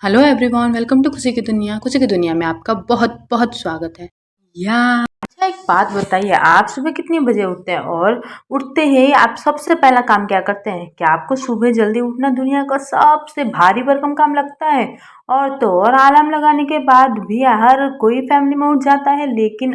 Hello everyone, welcome to खुशी की दुनिया। खुशी की दुनिया में आपका बहुत बहुत स्वागत है। अच्छा, एक बात बताइए, आप सुबह कितने बजे उठते हैं और उठते ही आप सबसे पहला काम क्या करते हैं? क्या आपको सुबह जल्दी उठना दुनिया का सबसे भारी भरकम काम लगता है? और तो और अलार्म लगाने के बाद भी हर कोई फैमिली में उठ जाता है, लेकिन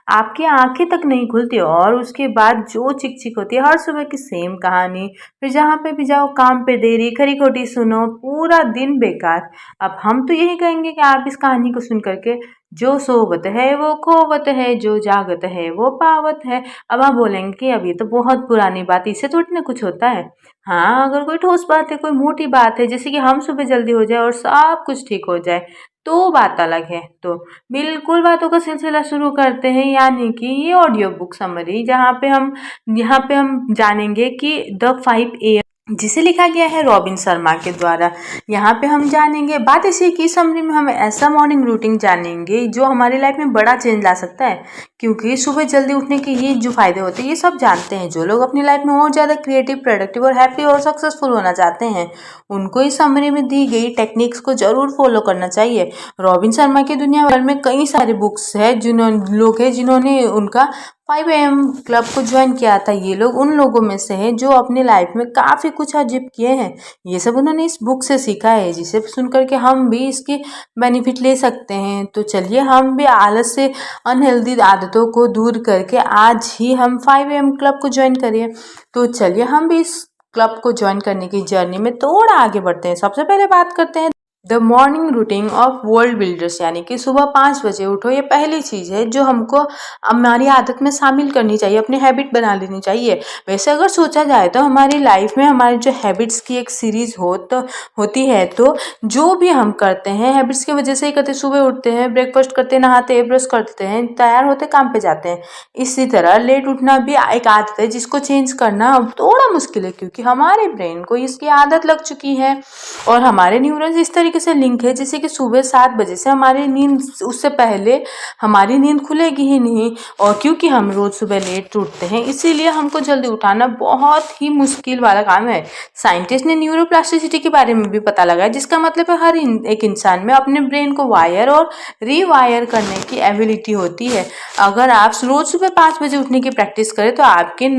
आपकी आंखें तक नहीं खुलती और उसके बाद जो चिक चिक होती है हर सुबह की सेम कहानी। फिर जहाँ पे भी जाओ काम पे देरी, खरी खोटी सुनो, पूरा दिन बेकार। अब हम तो यही कहेंगे कि आप इस कहानी को सुन करके, जो सोवत है वो खोवत है, जो जागत है वो पावत है। अब आप बोलेंगे कि अब ये तो बहुत पुरानी बात, इससे थोड़ी ना कुछ होता है। हाँ, अगर कोई ठोस बात है, कोई मोटी बात है, जैसे कि हम सुबह जल्दी हो जाए और सब कुछ ठीक हो जाए, तो बात अलग है। तो बिल्कुल बातों का सिलसिला शुरू करते हैं, यानी कि ये ऑडियो बुक समरी, जहाँ पे हम जानेंगे कि द 5 AM, जिसे लिखा गया है रॉबिन शर्मा के द्वारा। यहाँ पे हम जानेंगे बात ऐसी की समरी में हम ऐसा मॉर्निंग रूटीन जानेंगे जो हमारी लाइफ में बड़ा चेंज ला सकता है। क्योंकि सुबह जल्दी उठने के ये जो फायदे होते हैं ये सब जानते हैं जो लोग अपनी लाइफ में और ज़्यादा क्रिएटिव, प्रोडक्टिव और हैप्पी और सक्सेसफुल होना चाहते हैं। उनको इस समरी में दी गई टेक्निक्स को जरूर फॉलो करना चाहिए। रॉबिन शर्मा की दुनिया भर में कई सारे बुक्स है, जिन्होंने उनका 5 AM क्लब को ज्वाइन किया था। ये लोग उन लोगों में से हैं जो अपनी लाइफ में काफ़ी कुछ अजीब किए हैं। ये सब उन्होंने इस बुक से सीखा है, जिसे सुन करके हम भी इसके बेनिफिट ले सकते हैं। तो चलिए हम भी आलस से, अनहेल्दी आदतों को दूर करके आज ही हम 5 AM क्लब को ज्वाइन करिए। तो चलिए हम भी इस क्लब को ज्वाइन करने की जर्नी में थोड़ा आगे बढ़ते हैं। सबसे पहले बात करते हैं the morning routine of world builders, यानी कि सुबह 5 बजे उठो। ये पहली चीज़ है जो हमको हमारी आदत में शामिल करनी चाहिए, अपनी हैबिट बना लेनी चाहिए। वैसे अगर सोचा जाए तो हमारी लाइफ में हमारी जो हैबिट्स की एक सीरीज होती है, तो जो भी हम करते हैं हैबिट्स की वजह से ही करते। सुबह उठते हैं, ब्रेकफास्ट करते हैं, नहाते हैं, ब्रश करते हैं, तैयार होते काम पे जाते हैं। इसी तरह लेट उठना भी एक आदत है जिसको चेंज करना अब थोड़ा मुश्किल है, क्योंकि हमारे ब्रेन को इसकी आदत लग चुकी है और हमारे न्यूरॉन्स इस तरीके से लिंक है जैसे कि सुबह 7 बजे से हमारी नींद, उससे पहले हमारी नींद खुलेगी ही नहीं। और क्योंकि हम रोज सुबह लेट उठते हैं, इसीलिए हमको जल्दी उठाना बहुत ही मुश्किल वाला काम है। साइंटिस्ट ने न्यूरोप्लास्टिसिटी के बारे में भी पता लगाया, जिसका मतलब है हर एक इंसान में अपने ब्रेन को वायर और रीवायर करने की एबिलिटी होती है। अगर आप रोज सुबह 5 बजे उठने की प्रैक्टिस करें तो आपके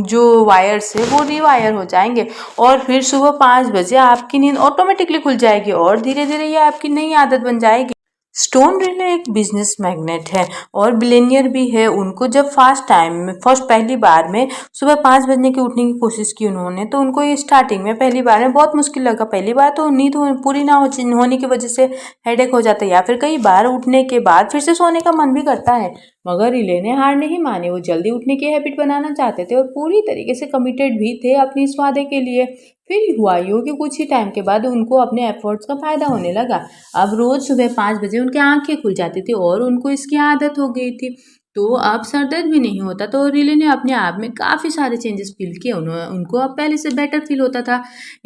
जो वायर्स है वो रीवायर हो जाएंगे और फिर सुबह 5 बजे आपकी नींद ऑटोमेटिकली खुल जाएगी और धीरे धीरे ये आपकी नई आदत बन जाएगी। स्टोन रिले एक बिजनेस मैग्नेट है और बिलेनियर भी है। उनको जब फर्स्ट पहली बार में सुबह 5 बजने की उठने की कोशिश की उन्होंने, तो उनको ये स्टार्टिंग में पहली बार में बहुत मुश्किल लगा। पहली बार तो नींद पूरी ना होने की वजह से हेडेक हो जाता है, या फिर कई बार उठने के बाद फिर से सोने का मन भी करता है। मगर रिले ने हार नहीं मानी। वो जल्दी उठने की हैबिट बनाना चाहते थे और पूरी तरीके से कमिटेड भी थे अपनी इस वादे के लिए। फिर हुआ यूँ कि कुछ ही टाइम के बाद उनको अपने एफर्ट्स का फायदा होने लगा। अब रोज सुबह 5 बजे उनकी आंखें खुल जाती थी और उनको इसकी आदत हो गई थी। तो अब सर दर्द भी नहीं होता। तो रिले ने अपने आप में काफ़ी सारे चेंजेस फील किए। उनको अब पहले से बेटर फील होता था।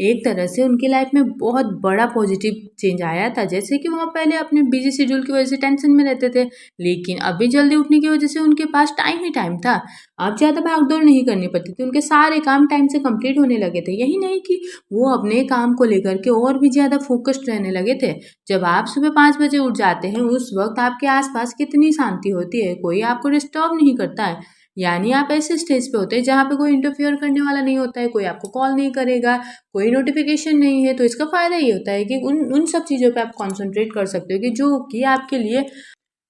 एक तरह से उनकी लाइफ में बहुत बड़ा पॉजिटिव चेंज आया था। जैसे कि वह पहले अपने बिजी शेड्यूल की वजह से टेंशन में रहते थे, लेकिन अभी जल्दी उठने की वजह से उनके पास टाइम ही टाइम था। अब ज़्यादा भागदौड़ नहीं करनी पड़ती थी, उनके सारे काम टाइम से कंप्लीट होने लगे थे। यही नहीं कि वो अपने काम को लेकर के और भी ज़्यादा फोकस्ड रहने लगे थे। जब आप सुबह 5 बजे उठ जाते हैं, उस वक्त आपके आसपास कितनी शांति होती है, कोई आपको डिस्टर्ब नहीं करता है। यानी आप ऐसे स्टेज पे होते हैं जहाँ पे कोई इंटरफियर करने वाला नहीं होता है, कोई आपको कॉल नहीं करेगा, कोई नोटिफिकेशन नहीं है। तो इसका फ़ायदा ये होता है कि उन सब चीज़ों पे आप कॉन्सेंट्रेट कर सकते हो कि जो कि आपके लिए,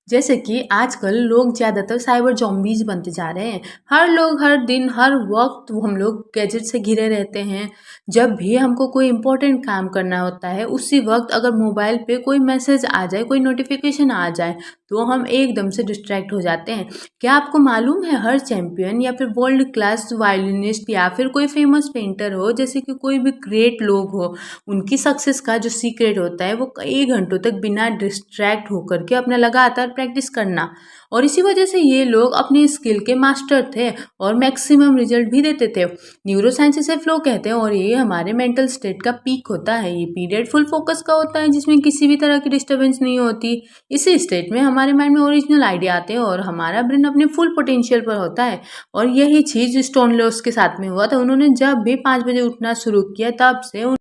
जैसे कि आजकल लोग ज़्यादातर साइबर ज़ॉम्बीज़ बनते जा रहे हैं। हर लोग हर दिन हर वक्त हम लोग गैजेट से घिरे रहते हैं। जब भी हमको कोई इम्पोर्टेंट काम करना होता है, उसी वक्त अगर मोबाइल पे कोई मैसेज आ जाए, कोई नोटिफिकेशन आ जाए, तो हम एकदम से डिस्ट्रैक्ट हो जाते हैं। क्या आपको मालूम है, हर चैंपियन या फिर वर्ल्ड क्लास वायलिनिस्ट या फिर कोई फेमस पेंटर हो, जैसे कि कोई भी ग्रेट लोग हो, उनकी सक्सेस का जो सीक्रेट होता है वो कई घंटों तक बिना डिस्ट्रैक्ट होकर के अपना लगातार प्रैक्टिस करना। और इसी वजह से ये लोग अपनी स्किल के मास्टर थे और मैक्सिमम रिजल्ट भी देते थे। न्यूरो साइंस इसे फ्लो कहते हैं और ये हमारे मेंटल स्टेट का पीक होता है। ये पीरियड फुल फोकस का होता है, जिसमें किसी भी तरह की डिस्टर्बेंस नहीं होती। इसी स्टेट में हमारे माइंड में ओरिजिनल आइडिया आते हैं और हमारा ब्रेन अपने फुल पोटेंशियल पर होता है। और यही चीज़ स्टोन लॉस के साथ में हुआ था। उन्होंने जब भी 5 बजे उठना शुरू किया, तब से और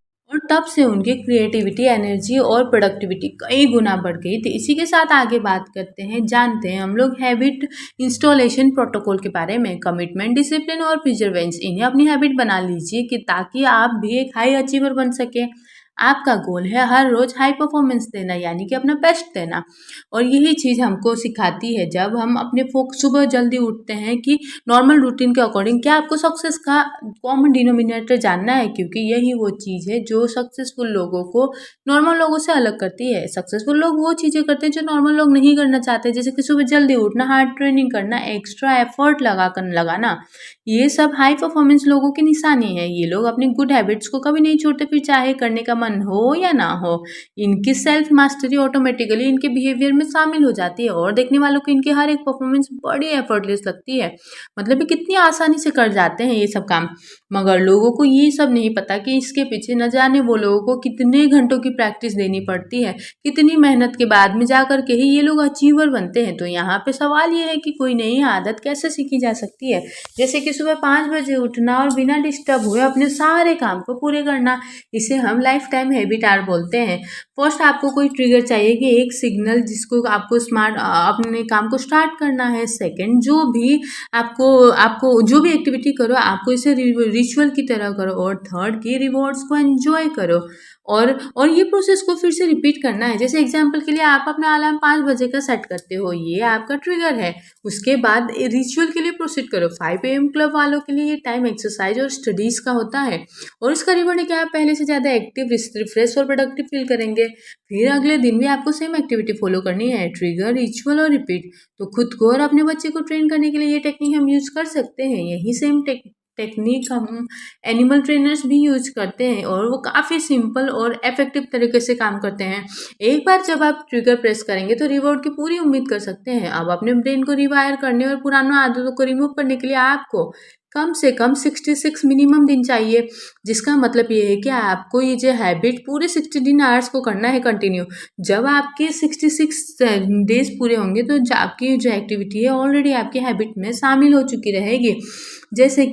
तब से उनकी क्रिएटिविटी, एनर्जी और प्रोडक्टिविटी कई गुना बढ़ गई। तो इसी के साथ आगे बात करते हैं, जानते हैं हम लोग हैबिट इंस्टॉलेशन प्रोटोकॉल के बारे में। कमिटमेंट, डिसिप्लिन और प्रिजर्वेंस, इन्हें अपनी हैबिट बना लीजिए कि ताकि आप भी एक हाई अचीवर बन सके। आपका गोल है हर रोज हाई परफॉर्मेंस देना, यानी कि अपना बेस्ट देना। और यही चीज़ हमको सिखाती है जब हम अपने सुबह जल्दी उठते हैं कि नॉर्मल रूटीन के अकॉर्डिंग क्या आपको सक्सेस का कॉमन डिनोमिनेटर जानना है, क्योंकि यही वो चीज़ है जो सक्सेसफुल लोगों को नॉर्मल लोगों से अलग करती है। सक्सेसफुल लोग वो चीज़ें करते हैं जो नॉर्मल लोग नहीं करना चाहते, जैसे कि सुबह जल्दी उठना, हार्ड ट्रेनिंग करना, एक्स्ट्रा एफर्ट लगाना। ये सब हाई परफॉर्मेंस लोगों की निशानी है। ये लोग अपनी गुड हैबिट्स को कभी नहीं छोड़ते, फिर चाहे करने का मन हो या ना हो। इनकी सेल्फ मास्टरी ऑटोमेटिकली इनके बिहेवियर में शामिल हो जाती है और देखने वालों को इनकी हर एक परफॉर्मेंस बड़ी एफर्टलेस लगती है। मतलब ये कितनी आसानी से कर जाते हैं ये सब काम। मगर लोगों को ये सब नहीं पता कि इसके पीछे न जाने वो लोगों को कितने घंटों की प्रैक्टिस देनी पड़ती है, कितनी मेहनत के बाद में जाकर के ही ये लोग अचीवर बनते हैं। तो यहाँ पे सवाल ये है कि कोई नई आदत कैसे सीखी जा सकती है, जैसे कि सुबह 5 बजे उठना और बिना डिस्टर्ब हुए अपने सारे काम को पूरे करना। इसे हम लाइफ टाइम हैबिट बोलते हैं। फर्स्ट आपको कोई ट्रिगर चाहिए कि एक सिग्नल जिसको आपको अपने काम को स्टार्ट करना है। सेकंड, जो भी आपको जो भी एक्टिविटी करो आपको इसे रिचुअल की तरह करो। और थर्ड की रिवॉर्ड्स को एंजॉय करो और ये प्रोसेस को फिर से रिपीट करना है। जैसे एग्जांपल के लिए आप अपना अलार्म 5 बजे का सेट करते हो, ये आपका ट्रिगर है। उसके बाद रिचुअल के लिए प्रोसीड करो। 5 AM क्लब वालों के लिए ये टाइम एक्सरसाइज और स्टडीज़ का होता है और इसका रिवॉर्ड है कि आप पहले से ज़्यादा एक्टिव, रिफ्रेश और प्रोडक्टिव फील करेंगे। फिर अगले दिन भी आपको सेम एक्टिविटी फॉलो करनी है, ट्रिगर, रिचुअल और रिपीट। तो खुद को और अपने बच्चे को ट्रेन करने के लिए ये टेक्निक हम यूज़ कर सकते हैं। यही सेम टेक्निक हम एनिमल ट्रेनर्स भी यूज करते हैं और वो काफ़ी सिंपल और इफेक्टिव तरीके से काम करते हैं। एक बार जब आप ट्रिगर प्रेस करेंगे तो रिवॉर्ड की पूरी उम्मीद कर सकते हैं। अब अपने ब्रेन को रिवायर करने और पुराना आदतों को रिमूव करने के लिए आपको कम से कम 66 मिनिमम दिन चाहिए, जिसका मतलब ये है कि आपको ये जो हैबिट पूरे 16 आवर्स को करना है कंटिन्यू। जब आपके 66 डेज पूरे होंगे तो आपकी जो एक्टिविटी है ऑलरेडी आपकी हैबिट में शामिल हो चुकी रहेगी। जैसे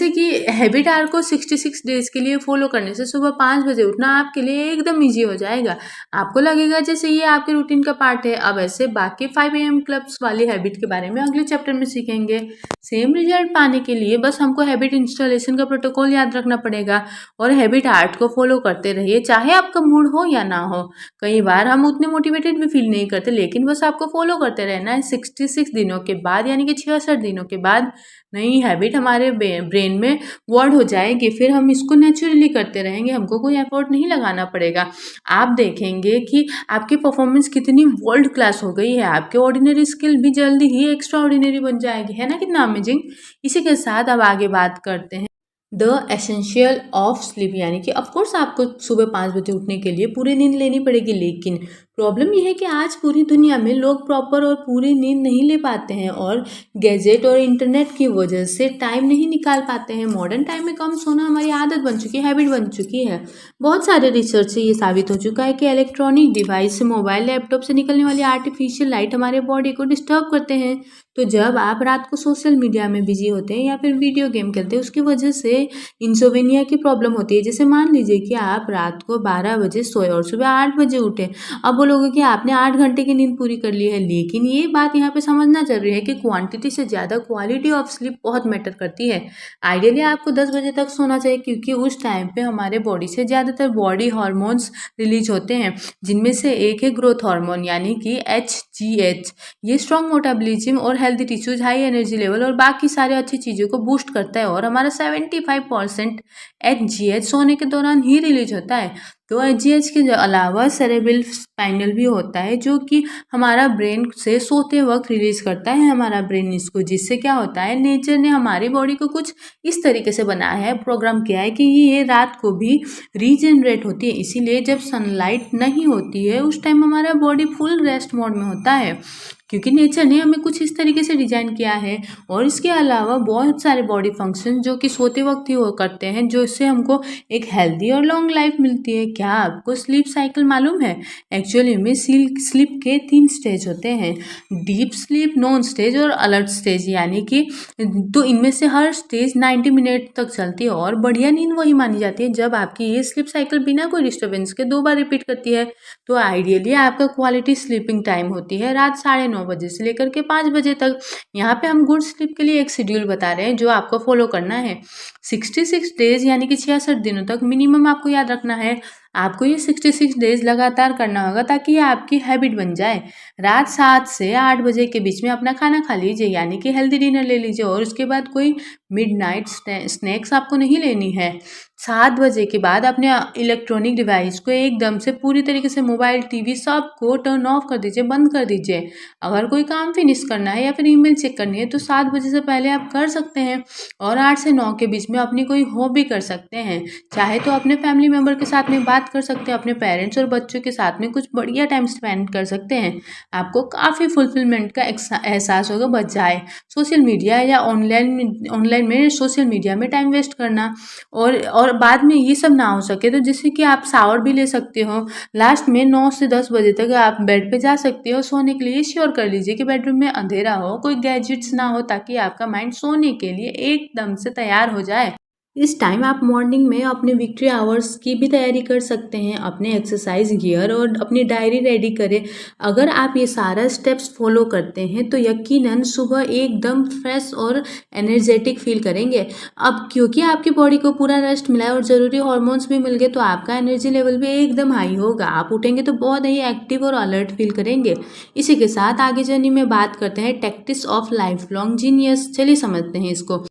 कि हैबिट आर को 66 डेज के लिए फॉलो करने से सुबह 5 बजे उठना आपके लिए एकदम ईजी हो जाएगा। आपको लगेगा जैसे ये आपके रूटीन का पार्ट है। अब ऐसे बाकी 5 AM क्लब्स वाली हैबिट के बारे में अगले चैप्टर में सीखेंगे। सेम रिजल्ट पाने के लिए बस हमको हैबिट इंस्टॉलेशन का प्रोटोकॉल याद रखना पड़ेगा और हैबिट आर्ट को फॉलो करते रहिए, चाहे आपका मूड हो या ना हो। कई बार हम उतने मोटिवेटेड भी फील नहीं करते, लेकिन बस आपको फॉलो करते रहना है। 66 दिनों के बाद यानी कि 66 दिनों के बाद नई हैबिट हमारे ब्रेन में वर्ड हो जाएगी। फिर हम इसको नेचुरली करते रहेंगे, हमको कोई एफर्ट नहीं लगाना पड़ेगा। आप देखेंगे कि आपकी परफॉर्मेंस कितनी वर्ल्ड क्लास हो गई है। आपके ऑर्डिनरी स्किल भी जल्दी ही एक्स्ट्रा ऑर्डिनरी बन जाएगी, है ना, कितना अमेजिंग। इसी के साथ अब आगे बात करते हैं द एसेंशियल ऑफ स्लीप, यानी कि ऑफकोर्स आपको सुबह 5 बजे उठने के लिए पूरी नींद लेनी पड़ेगी। लेकिन प्रॉब्लम यह है कि आज पूरी दुनिया में लोग प्रॉपर और पूरी नींद नहीं ले पाते हैं और गैजेट और इंटरनेट की वजह से टाइम नहीं निकाल पाते हैं। मॉडर्न टाइम में कम सोना हमारी आदत बन चुकी है, हैबिट बन चुकी है। बहुत सारे रिसर्च से ये साबित हो चुका है कि इलेक्ट्रॉनिक डिवाइस से, मोबाइल, लैपटॉप से निकलने वाली आर्टिफिशियल लाइट हमारे बॉडी को डिस्टर्ब करते हैं। तो जब आप रात को सोशल मीडिया में बिजी होते हैं या फिर वीडियो गेम खेलते हैं, उसकी वजह से इंसोम्निया की प्रॉब्लम होती है। जैसे मान लीजिए कि आप रात को 12 बजे सोए और सुबह 8 बजे उठे। अब बोलोगे कि आपने 8 घंटे की नींद पूरी कर ली है, लेकिन ये बात यहाँ पे समझना जरूरी है कि क्वांटिटी से ज़्यादा क्वालिटी ऑफ स्लीप बहुत मैटर करती है। आइडियली आपको 10 बजे तक सोना चाहिए, क्योंकि उस टाइम पे हमारे बॉडी से ज़्यादातर बॉडी हार्मोन्स रिलीज होते हैं, जिनमें से एक है ग्रोथ हार्मोन यानी कि HGH। ये स्ट्रॉन्ग मेटाबॉलिज्म और healthy tissues, high energy level और बाकी सारे अच्छी चीज़ों को बूस्ट करता है। और हमारा 75% HGH सोने के दौरान ही रिलीज होता है। तो HGH के अलावा सेरेब्रल स्पाइनल भी होता है, जो कि हमारा ब्रेन से सोते वक्त रिलीज करता है हमारा ब्रेन इसको। जिससे क्या होता है, नेचर ने हमारी बॉडी को कुछ इस तरीके से बनाया है, प्रोग्राम किया है कि ये रात को भी रीजनरेट होती है। इसीलिए जब सनलाइट नहीं होती है उस टाइम हमारा बॉडी फुल रेस्ट मोड में होता है, क्योंकि नेचर ने हमें कुछ इस तरीके से डिजाइन किया है। और इसके अलावा बहुत सारे बॉडी फंक्शन जो कि सोते वक्त ही वो करते हैं, जो इससे हमको एक हेल्दी और लॉन्ग लाइफ मिलती है। क्या आपको स्लीप साइकिल मालूम है? एक्चुअली में स्लीप के 3 स्टेज होते हैं, डीप स्लीप, नॉन स्टेज और अलर्ट स्टेज, यानी कि तो इनमें से हर स्टेज 90 मिनट तक चलती है और बढ़िया नींद वही मानी जाती है जब आपकी ये स्लीप साइकिल बिना कोई डिस्टर्बेंस के 2 बार रिपीट करती है। तो आइडियली आपका क्वालिटी स्लीपिंग टाइम होती है रात 9:30 बजे से लेकर के 5 बजे तक। यहाँ पे हम गुड स्लीप के लिए एक शेड्यूल बता रहे हैं जो आपको फॉलो करना है। 66 डेज यानी कि 66 दिनों तक मिनिमम आपको याद रखना है। आपको ये 66 डेज लगातार करना होगा ताकि ये आपकी हैबिट बन जाए। रात 7 से 8 बजे के बीच में अपना खाना खा लीजिए, यानी कि हेल्दी डिनर ले लीजिए और उसके बाद कोई मिडनाइट स्नैक्स आपको नहीं लेनी है। 7 बजे के बाद अपने इलेक्ट्रॉनिक डिवाइस को एकदम से पूरी तरीके से मोबाइल, टीवी सबको टर्न ऑफ कर दीजिए, बंद कर दीजिए। अगर कोई काम फिनिश करना है या फिर ईमेल चेक करनी है तो 7 बजे से पहले आप कर सकते हैं और 8 से 9 के बीच में अपनी कोई हॉबी कर सकते हैं। चाहे तो अपने फैमिली मेंबर के साथ में बात कर सकते हैं, अपने पेरेंट्स और बच्चों के साथ में कुछ बढ़िया टाइम स्पेंड कर सकते हैं। आपको काफ़ी फुलफिलमेंट का एहसास होगा, बजाय सोशल मीडिया या ऑनलाइन में सोशल मीडिया में टाइम वेस्ट करना। और बाद में ये सब ना हो सके तो जैसे कि आप शावर भी ले सकते हो। लास्ट में 9 से 10 बजे तक आप बेड पे जा सकते हो। सोने के लिए श्योर कर लीजिए कि बेडरूम में अंधेरा हो, कोई गैजेट्स ना हो, ताकि आपका माइंड सोने के लिए एकदम से तैयार हो जाए। इस टाइम आप मॉर्निंग में अपने विक्ट्री आवर्स की भी तैयारी कर सकते हैं, अपने एक्सरसाइज गियर और अपनी डायरी रेडी करें। अगर आप ये सारा स्टेप्स फॉलो करते हैं तो यकीनन सुबह एकदम फ्रेश और एनर्जेटिक फील करेंगे। अब क्योंकि आपकी बॉडी को पूरा रेस्ट मिला है और ज़रूरी हॉर्मोन्स भी मिल गए तो आपका एनर्जी लेवल भी एकदम हाई होगा। आप उठेंगे तो बहुत ही एक्टिव और अलर्ट फील करेंगे। इसी के साथ आगे जर्नी में बात करते हैं tactics of life long genius. चलिए समझते हैं इसको,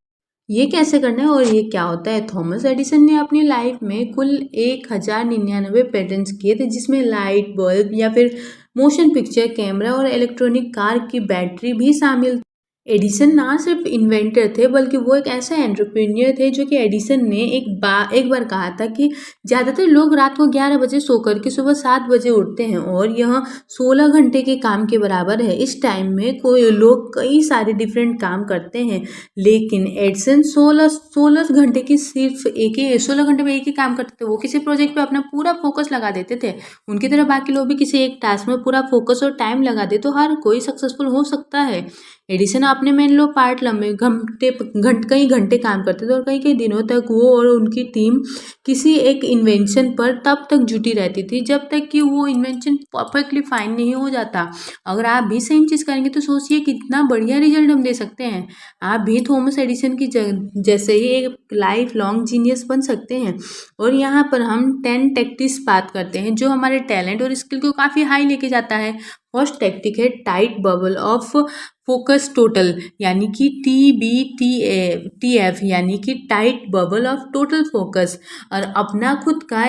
ये कैसे करना है और ये क्या होता है। थॉमस एडिसन ने अपनी लाइफ में कुल 1099 पेटेंट्स किए थे, जिसमें लाइट बल्ब या फिर मोशन पिक्चर कैमरा और इलेक्ट्रॉनिक कार की बैटरी भी शामिल। एडिसन ना सिर्फ इन्वेंटर थे बल्कि वो एक ऐसा एंटरप्रेन्योर थे जो कि एडिसन ने एक बार कहा था कि ज़्यादातर लोग रात को 11 बजे सोकर के सुबह 7 बजे उठते हैं और यह 16 घंटे के काम के बराबर है। इस टाइम में कोई लोग कई सारे डिफरेंट काम करते हैं, लेकिन एडिसन 16 घंटे की सिर्फ 16 घंटे में एक ही काम करते थे। वो किसी प्रोजेक्ट पे अपना पूरा फोकस लगा देते थे। उनकी तरह बाकी लोग भी किसी एक टास्क में पूरा फोकस और टाइम लगा दे तो हर कोई सक्सेसफुल हो सकता है। एडिसन अपने में लो पार्ट लंबे कई घंटे काम करते थे और कई कई दिनों तक वो और उनकी टीम किसी एक इन्वेंशन पर तब तक जुटी रहती थी जब तक कि वो इन्वेंशन परफेक्टली फाइन नहीं हो जाता। अगर आप भी सेम चीज़ करेंगे तो सोचिए कितना बढ़िया रिजल्ट हम दे सकते हैं। आप भी थॉमस एडिसन की जैसे ही एक लाइफ लॉन्ग जीनियस बन सकते हैं। और यहाँ पर हम 10 टैक्टिक्स बात करते हैं जो हमारे टैलेंट और स्किल को काफ़ी हाई लेके जाता है। फर्स्ट टैक्टिक है tight bubble of focus total, यानी कि TBTF, यानी कि tight bubble of total focus. और अपना खुद का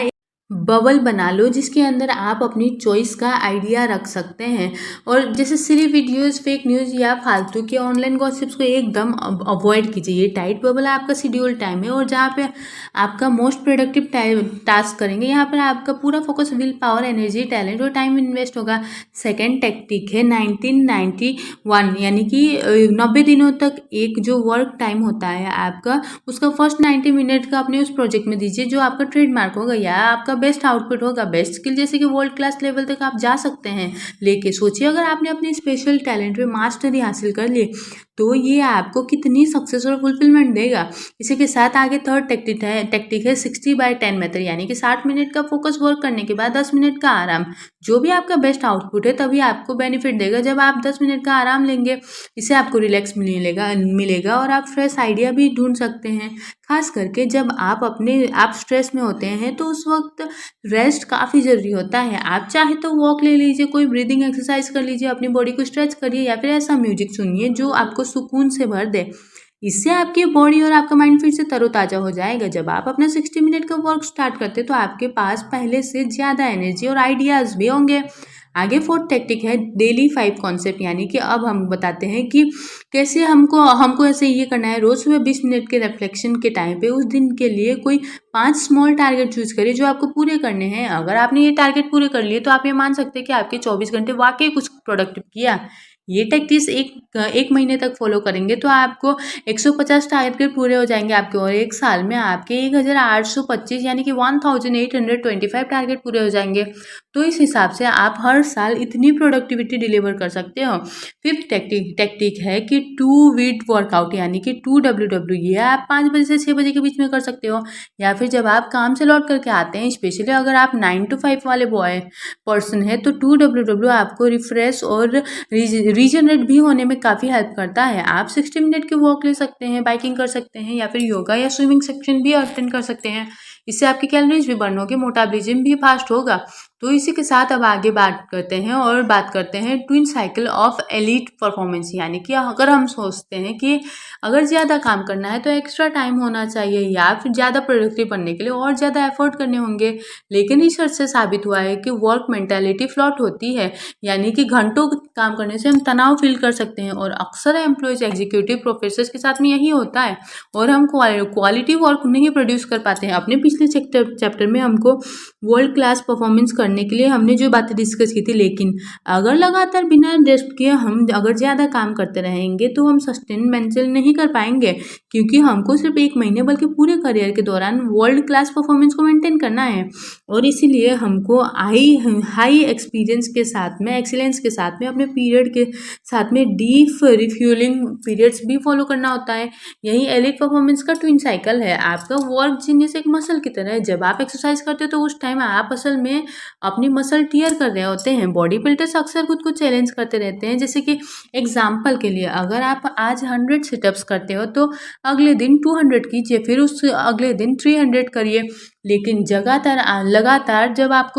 बबल बना लो जिसके अंदर आप अपनी चॉइस का आइडिया रख सकते हैं। और जैसे सिली वीडियोस, फेक न्यूज़ या फालतू के ऑनलाइन गॉसिप्स को एकदम अवॉइड कीजिए। ये टाइट बबल आपका शेड्यूल टाइम है और जहाँ पे आपका मोस्ट प्रोडक्टिव टास्क करेंगे, यहाँ पर आपका पूरा focus, will power, energy, talent और टाइम इन्वेस्ट होगा। सेकेंड टेक्निक है 1991, यानी कि 90 दिनों तक एक जो वर्क टाइम होता है आपका, उसका फर्स्ट 90 मिनट का अपने उस प्रोजेक्ट में दीजिए जो आपका ट्रेडमार्क होगा या आपका बेस्ट आउटपुट होगा। बेस्ट स्किल जैसे कि वर्ल्ड क्लास लेवल तक आप जा सकते हैं लेके। सोचिए अगर आपने अपने स्पेशल टैलेंट में मास्टरी हासिल कर ली तो ये आपको कितनी सक्सेस और फुलफिलमेंट देगा। इसी के साथ आगे थर्ड टेक्टिक है 60/10 मेथड, यानी कि 60 मिनट का फोकस वर्क करने के बाद 10 मिनट का आराम। जो भी आपका बेस्ट आउटपुट है तभी आपको बेनिफिट देगा जब आप 10 मिनट का आराम लेंगे। इससे आपको रिलैक्स मिलेगा और आप फ्रेश आइडिया भी ढूंढ सकते हैं। खास करके जब आप स्ट्रेस में होते हैं तो उस वक्त रेस्ट काफ़ी ज़रूरी होता है। आप चाहे तो वॉक ले लीजिए, कोई ब्रीदिंग एक्सरसाइज कर लीजिए, अपनी बॉडी को स्ट्रेच करिए या फिर ऐसा म्यूजिक सुनिए जो आपको सुकून से भर दे। इससे आपकी बॉडी और आपका माइंड फिर से तरोताज़ा हो जाएगा। जब आप अपना 60 मिनट का वर्क स्टार्ट करते तो आपके पास पहले से ज़्यादा एनर्जी और आइडियाज़ भी होंगे। आगे फोर्थ टेक्टिक है डेली 5 कॉन्सेप्ट, यानी कि अब हम बताते हैं कि कैसे हमको ऐसे ये करना है। रोज़ सुबह 20 मिनट के रिफ्लेक्शन के टाइम पे उस दिन के लिए कोई 5 स्मॉल टारगेट चूज करिए जो आपको पूरे करने हैं। अगर आपने ये टारगेट पूरे कर लिए तो आप ये मान सकते हैं कि आपके 24 घंटे वाकई कुछ प्रोडक्टिव किया। ये टैक्टिस एक महीने तक फॉलो करेंगे तो आपको 150 टारगेट पूरे हो जाएंगे आपके, और एक साल में आपके 1825 यानी कि 1825 टारगेट पूरे हो जाएंगे। तो इस हिसाब से आप हर साल इतनी प्रोडक्टिविटी डिलीवर कर सकते हो। फिफ्थ टेक्टिक है कि 2 वीट वर्कआउट यानी कि 2WW। ये आप 5 बजे से 6 बजे के बीच में कर सकते हो, या फिर जब आप काम से लौट करके आते हैं, स्पेशली अगर आप 9 to 5 वाले बॉय पर्सन है तो 2WW आपको रिफ्रेश और रीजनरेट भी होने में काफ़ी हेल्प करता है। आप 60 मिनट की वॉक ले सकते हैं, बाइकिंग कर सकते हैं, या फिर योगा या स्विमिंग सेक्शन भी अटेंड कर सकते हैं। इससे आपकी कैलोरीज भी बर्न होगी, मेटाबॉलिज्म भी फास्ट होगा। तो इसी के साथ अब आगे बात करते हैं twin cycle of elite performance. यानी कि अगर हम सोचते हैं कि अगर ज़्यादा काम करना है तो एक्स्ट्रा टाइम होना चाहिए, या फिर ज़्यादा प्रोडक्टिव बनने के लिए और ज़्यादा एफर्ट करने होंगे, लेकिन रिसर्च से साबित हुआ है कि वर्क मेंटालिटी फ्लॉट होती है। यानी कि घंटों काम करने से हम तनाव फील कर सकते हैं, और अक्सर एम्प्लॉयज, एग्जीक्यूटिव, प्रोफेसर्स के साथ में यही होता है, और हम क्वालिटी वर्क नहीं प्रोड्यूस कर पाते हैं। अपने पिछले चैप्टर में हमको वर्ल्ड क्लास परफॉर्मेंस करने के लिए हमने जो बातें डिस्कस की थी, लेकिन अगर लगातार बिना रेस्ट किए हम अगर ज़्यादा काम करते रहेंगे तो हम सस्टेन मेंटेन नहीं कर पाएंगे, क्योंकि हमको सिर्फ एक महीने बल्कि पूरे करियर के दौरान वर्ल्ड क्लास परफॉर्मेंस को मेंटेन करना है। और इसीलिए हमको हाई एक्सपीरियंस के साथ में, एक्सीलेंस के साथ में, अपने पीरियड के साथ में डीप रिफ्यूलिंग पीरियड्स भी फॉलो करना होता है। यही एलिट परफॉर्मेंस का ट्विन साइकिल है। आपका वर्क जीनियस एक मसल की तरह है। जब आप एक्सरसाइज करते हो तो उस टाइम आप असल में अपनी मसल टीयर कर रहे होते हैं। बॉडी बिल्डर्स अक्सर खुद को चैलेंज करते रहते हैं। जैसे कि एग्जाम्पल के लिए, अगर आप आज 100 सिटअप्स करते हो तो अगले दिन 200 कीजिए, फिर उस अगले दिन 300 करिए। लेकिन लगातार जब आप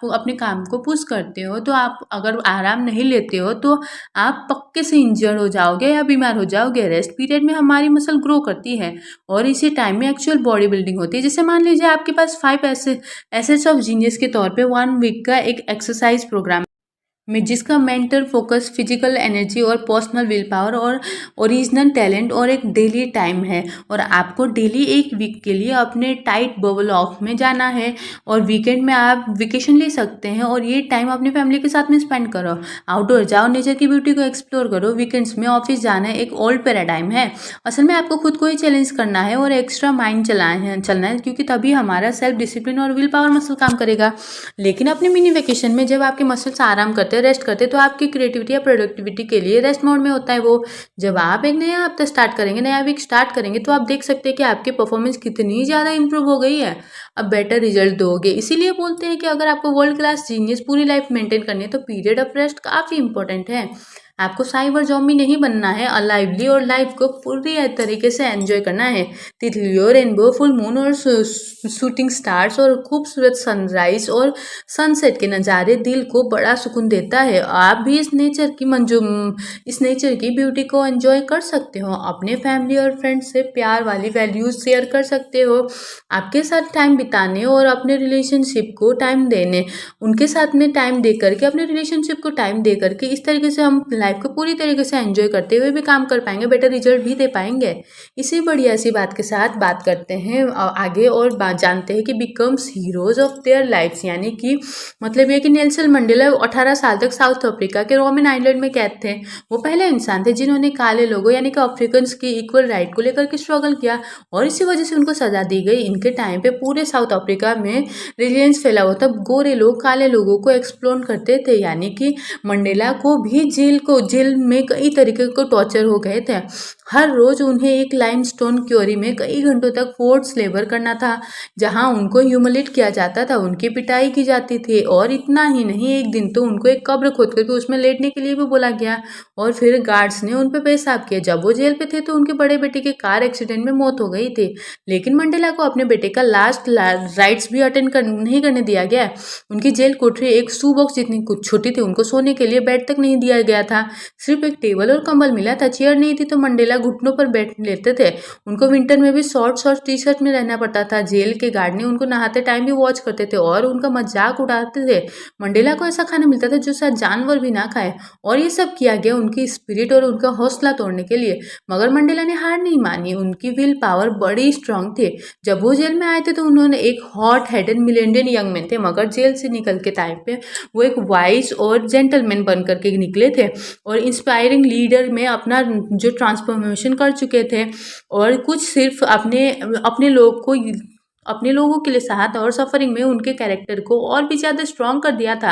अपने काम को पुश करते हो तो आप अगर आराम नहीं लेते हो तो आप पक्के से इंजर्ड हो जाओगे या बीमार हो जाओगे। रेस्ट पीरियड में हमारी मसल ग्रो करती है, और इसी टाइम में एक्चुअल बॉडी बिल्डिंग होती है। जैसे मान लीजिए आपके पास 5 एसेट्स ऑफ जीनियस के तौर पे 1 वीक का एक एक्सरसाइज प्रोग्राम में, जिसका मेंटल फोकस, फिजिकल एनर्जी और पर्सनल विल पावर और ओरिजिनल टैलेंट और एक डेली टाइम है, और आपको डेली 1 वीक के लिए अपने टाइट बबल ऑफ में जाना है, और वीकेंड में आप वेकेशन ले सकते हैं और ये टाइम अपनी फैमिली के साथ में स्पेंड करो। आउटडोर जाओ, नेचर की ब्यूटी को एक्सप्लोर करो। वीकेंड्स में ऑफिस जाना एक ओल्ड पैराडाइम है। असल में आपको खुद को ही चैलेंज करना है और एक्स्ट्रा माइंड चलना है, क्योंकि तभी हमारा सेल्फ डिसिप्लिन और विल पावर मसल काम करेगा। लेकिन अपने मिनी वेकेशन में जब आपके मसल्स आराम करते, रेस्ट करते, तो आपकी क्रिएटिविटी या प्रोडक्टिविटी के लिए रेस्ट मोड में होता है वो। जब आप एक नया हफ्ता स्टार्ट करेंगे, नया वीक स्टार्ट करेंगे, तो आप देख सकते हैं कि आपकी परफॉर्मेंस कितनी ज़्यादा इंप्रूव हो गई है। अब बेटर रिजल्ट दोगे। इसीलिए बोलते हैं कि अगर आपको वर्ल्ड क्लास जीनियस पूरी लाइफ मेंटेन करनी है तो पीरियड ऑफ रेस्ट काफ़ी इंपॉर्टेंट है। आपको साइबर ज़ॉम्बी नहीं बनना है, अलाइवली और लाइफ को पूरी तरीके से एंजॉय करना है। तितलियों, रेनबो, फुल मून और शूटिंग स्टार्स और खूबसूरत सनराइज और सनसेट के नज़ारे दिल को बड़ा सुकून देता है। आप भी इस नेचर की ब्यूटी को एंजॉय कर सकते हो। अपने फैमिली और फ्रेंड्स से प्यार वाली वैल्यूज शेयर कर सकते हो। आपके साथ टाइम बिताने और अपने रिलेशनशिप को टाइम देने, उनके साथ में टाइम दे करके, अपने रिलेशनशिप को टाइम दे करके, इस तरीके से हम लाइफ को पूरी तरीके से एंजॉय करते हुए भी काम कर पाएंगे, बेटर रिजल्ट भी दे पाएंगे। इसी बढ़िया सी बात के साथ बात करते हैं आगे और जानते हैं कि becomes heroes of their lifes. यानी कि मतलब ये कि नेल्सन मंडेला 18 साल तक साउथ अफ्रीका के रोमन आइलैंड में कैद थे। वो पहले इंसान थे जिन्होंने काले लोगों यानी कि अफ्रीकन्स की इक्वल राइट को लेकर के स्ट्रगल किया, और इसी वजह से उनको सजा दी गई। इनके टाइम पे पूरे साउथ अफ्रीका में रिलीजियंस फैला हुआ था। गोरे लोग काले लोगों को एक्सप्लोर करते थे, यानी कि मंडेला को भी जेल में कई तरीके को टॉर्चर हो गए थे। हर रोज उन्हें एक लाइमस्टोन क्योरी में कई घंटों तक फोर्स लेबर करना था, जहां उनको ह्यूमिलेट किया जाता था, उनकी पिटाई की जाती थी। और इतना ही नहीं, एक दिन तो उनको एक कब्र खोद करके उसमें लेटने के लिए भी बोला गया, और फिर गार्ड्स ने उन पर पेशाब किया। जब वो जेल पे थे तो उनके बड़े बेटे के कार एक्सीडेंट में मौत हो गई थी, लेकिन मंडेला को अपने बेटे का लास्ट राइट्स भी अटेंड नहीं करने दिया गया। उनकी जेल कोठरी एक शू बॉक्स जितनी कुछ छोटी थी, उनको सोने के लिए बेड तक नहीं दिया गया था, सिर्फ एक टेबल और कंबल मिला था। चेयर नहीं थी तो मंडेला घुटनों पर बैठ लेते थे। उनको विंटर में भी शॉर्ट टी शर्ट में रहना पड़ता था। जेल के गार्ड ने उनको नहाते टाइम भी वॉच करते थे और उनका मजाक उड़ाते थे। मंडेला को ऐसा खाना मिलता था जो शायद जानवर भी ना खाए, और ये सब किया गया उनकी स्पिरिट और उनका हौसला तोड़ने के लिए। मगर मंडेला ने हार नहीं मानी, उनकी विल पावर बड़ी स्ट्रांग थी। जब वो जेल में आए थे तो उन्होंने एक हॉट हेडेड मिलेनियन यंग मैन थे, मगर जेल से निकल के टाइम पे वो एक वाइस और जेंटलमैन बन करके निकले थे। और इंस्पायरिंग लीडर में अपना जो ट्रांसफॉर्मेशन कर चुके थे और कुछ सिर्फ अपने लोग को अपने लोगों के लिए साथ और सफरिंग में उनके कैरेक्टर को और भी ज़्यादा स्ट्रॉन्ग कर दिया था।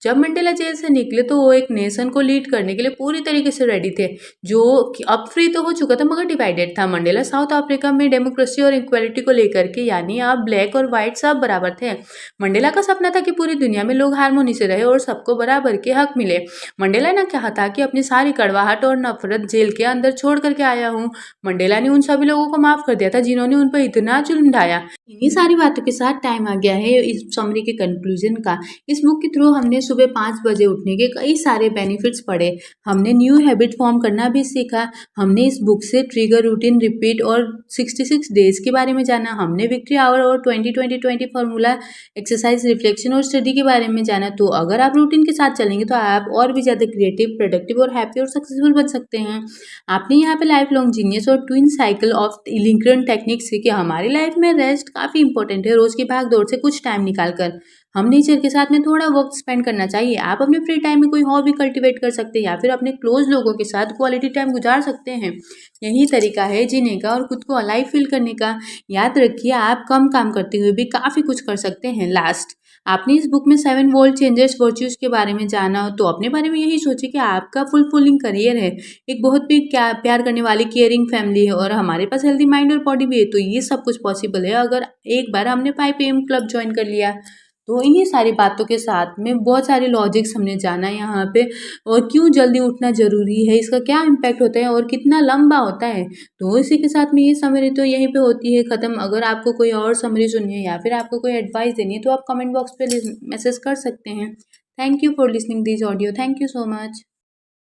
जब मंडेला जेल से निकले तो वो एक नेशन को लीड करने के लिए पूरी तरीके से रेडी थे, जो कि अब फ्री तो हो चुका था मगर डिवाइडेड था। मंडेला साउथ अफ्रीका में डेमोक्रेसी और इक्वालिटी को लेकर के, यानी अब ब्लैक और व्हाइट सब बराबर थे। मंडेला का सपना था कि पूरी दुनिया में लोग हारमोनी से रहे और सबको बराबर के हक मिले। मंडेला ने कहा था कि अपनी सारी कड़वाहट और नफरत जेल के अंदर छोड़ करके आया हूँ। मंडेला ने उन सभी लोगों को माफ कर दिया था जिन्होंने उन पर इतना जुल्म ढाया। इन्हीं सारी बातों के साथ टाइम आ गया है इस समरी के कंक्लूजन का। इस बुक के थ्रू हमने सुबह 5 बजे उठने के कई सारे बेनिफिट्स पढ़े, हमने न्यू हैबिट फॉर्म करना भी सीखा, हमने इस बुक से ट्रिगर, रूटीन, रिपीट और 66 डेज के बारे में जाना, हमने विक्ट्री आवर और 20-20-20 फार्मूला, एक्सरसाइज, रिफ्लेक्शन और स्टडी के बारे में जाना। तो अगर आप रूटीन के साथ चलेंगे तो आप और भी ज़्यादा क्रिएटिव, प्रोडक्टिव और हैप्पी और सक्सेसफुल बन सकते हैं। आपने यहाँ पे लाइफ लॉन्ग जीनियस और twin cycle of Lincoln technique सीखी। हमारी लाइफ में रेस्ट काफ़ी इंपॉर्टेंट है। रोज़ की भाग दौड़ से कुछ टाइम निकाल कर हम नेचर के साथ में थोड़ा वक्त स्पेंड करना चाहिए। आप अपने फ्री टाइम में कोई हॉबी कल्टीवेट कर सकते हैं या फिर अपने क्लोज लोगों के साथ क्वालिटी टाइम गुजार सकते हैं। यही तरीका है जीने का और खुद को अलाइव फील करने का। याद रखिए, आप कम काम करते हुए भी काफ़ी कुछ कर सकते हैं। लास्ट, आपने इस बुक में 7 वर्ल्ड चेंजर्स वर्च्यूज के बारे में जाना तो अपने बारे में यही सोचिए कि आपका फुलफिलिंग करियर है, एक बहुत भी प्यार करने वाली केयरिंग फैमिली है और हमारे पास हेल्दी माइंड और बॉडी भी है। तो ये सब कुछ पॉसिबल है अगर एक बार हमने 5 AM क्लब ज्वाइन कर लिया। तो इन्हीं सारी बातों के साथ में बहुत सारे लॉजिक्स हमने जाना यहाँ पे, और क्यों जल्दी उठना ज़रूरी है, इसका क्या इम्पैक्ट होता है और कितना लंबा होता है। तो इसी के साथ में ये समरी तो यहीं पे होती है ख़त्म। अगर आपको कोई और समरी सुननी है या फिर आपको कोई एडवाइस देनी है तो आप कमेंट बॉक्स पे मैसेज कर सकते हैं। Thank you for listening this audio. Thank you so much.